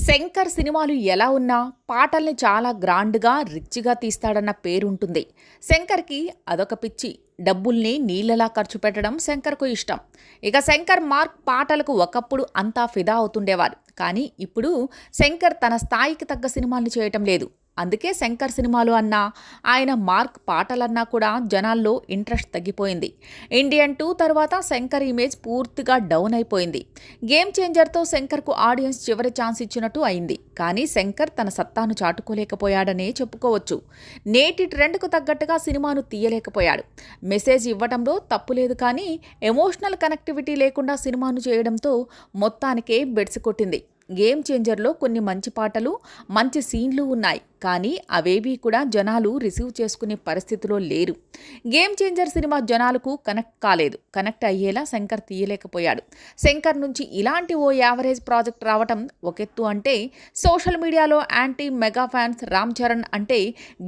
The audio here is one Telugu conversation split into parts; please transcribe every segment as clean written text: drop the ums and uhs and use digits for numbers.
శంకర్ సినిమాలు ఎలా ఉన్నా పాటల్ని చాలా గ్రాండ్‌గా, రిచ్‌గా తీస్తాడన్న పేరుంటుంది. శంకర్‌కి అదొక పిచ్చి. డబ్బుల్ని నీళ్లలా ఖర్చు పెట్టడం శంకర్‌కు ఇష్టం. ఇక శంకర్ మార్క్ పాటలకు ఒకప్పుడు అంతా ఫిదా అవుతుండేవారు. కానీ ఇప్పుడు శంకర్ తన స్థాయికి తగ్గ సినిమాల్ని చేయటం లేదు. అందుకే శంకర్ సినిమాలు అన్నా, ఆయన మార్క్ పాటలన్నా కూడా జనాల్లో ఇంట్రెస్ట్ తగ్గిపోయింది. ఇండియన్ 2 తర్వాత శంకర్ ఇమేజ్ పూర్తిగా డౌన్ అయిపోయింది. గేమ్ చేంజర్తో శంకర్కు ఆడియన్స్ చివరి ఛాన్స్ ఇచ్చినట్టు అయింది. కానీ శంకర్ తన సత్తాను చాటుకోలేకపోయాడనే చెప్పుకోవచ్చు. నేటి ట్రెండ్కు తగ్గట్టుగా సినిమాను తీయలేకపోయాడు. మెసేజ్ ఇవ్వడంలో తప్పు లేదు, కానీ ఎమోషనల్ కనెక్టివిటీ లేకుండా సినిమాను చేయడంతో మొత్తానికే బెడిసి కొట్టింది. గేమ్ చేంజర్లో కొన్ని మంచి పాటలు, మంచి సీన్లు ఉన్నాయి, కానీ అవేవీ కూడా జనాలు రిసీవ్ చేసుకునే పరిస్థితిలో లేరు. గేమ్ చేంజర్ సినిమా జనాలకు కనెక్ట్ కాలేదు. కనెక్ట్ అయ్యేలా శంకర్ తీయలేకపోయాడు. శంకర్ నుంచి ఇలాంటి ఓ యావరేజ్ ప్రాజెక్ట్ రావటం ఒకెత్తు అంటే, సోషల్ మీడియాలో anti mega fans Ram Charan అంటే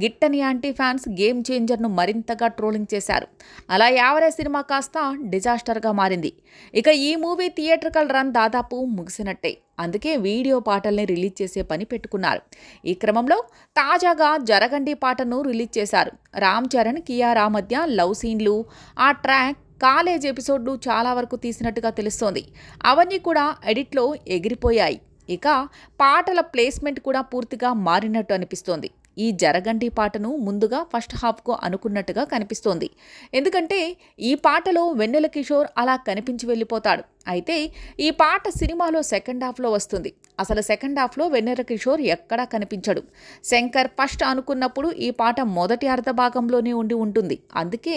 గిట్టని యాంటీ ఫ్యాన్స్ గేమ్ చేంజర్ను మరింతగా ట్రోలింగ్ చేశారు. అలా యావరేజ్ సినిమా కాస్త డిజాస్టర్గా మారింది. ఇక ఈ మూవీ థియేట్రికల్ రన్ దాదాపు ముగిసినట్టే. అందుకే వీడియో పాటల్ని రిలీజ్ చేసే పని పెట్టుకున్నారు. ఈ క్రమంలో తాజాగా జరగండి పాటను రిలీజ్ చేశారు. రామ్ చరణ్, కియారా మధ్య లవ్ సీన్లు, ఆ ట్రాక్ కాలేజ్ ఎపిసోడ్లు చాలా వరకు తీసినట్టుగా తెలుస్తోంది. అవన్నీ కూడా ఎడిట్లో ఎగిరిపోయాయి. ఇక పాటల ప్లేస్మెంట్ కూడా పూర్తిగా మారినట్టు అనిపిస్తోంది. ఈ జరగండి పాటను ముందుగా ఫస్ట్ హాఫ్కు అనుకున్నట్టుగా కనిపిస్తోంది. ఎందుకంటే ఈ పాటలో వెన్నెల కిషోర్ అలా కనిపించి వెళ్ళిపోతాడు. అయితే ఈ పాట సినిమాలో సెకండ్ హాఫ్లో వస్తుంది. అసలు సెకండ్ హాఫ్లో వెన్నెల కిషోర్ ఎక్కడా కనిపించడు. శంకర్ ఫస్ట్ అనుకున్నప్పుడు ఈ పాట మొదటి అర్ధ భాగంలోనే ఉండి ఉంటుంది. అందుకే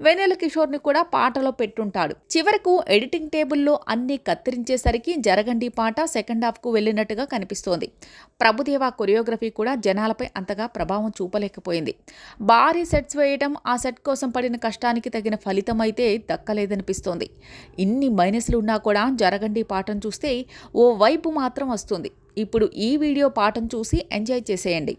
వెన్నెల కిషోర్ని కూడా పాటలో పెట్టుంటాడు. చివరకు ఎడిటింగ్ టేబుల్లో అన్ని కత్తిరించేసరికి జరగండి పాట సెకండ్ హాఫ్కు వెళ్ళినట్టుగా కనిపిస్తోంది. ప్రభుదేవా కొరియోగ్రఫీ కూడా జనాలపై అంతగా ప్రభావం చూపలేకపోయింది. భారీ సెట్స్ వేయడం, ఆ సెట్ కోసం పడిన కష్టానికి తగిన ఫలితం అయితే దక్కలేదనిపిస్తోంది. ఇన్ని మైనస్లు ఉన్నా కూడా జరగండి పాటను చూస్తే ఓ వైపు మాత్రం వస్తుంది. ఇప్పుడు ఈ వీడియో పాటను చూసి ఎంజాయ్ చేసేయండి.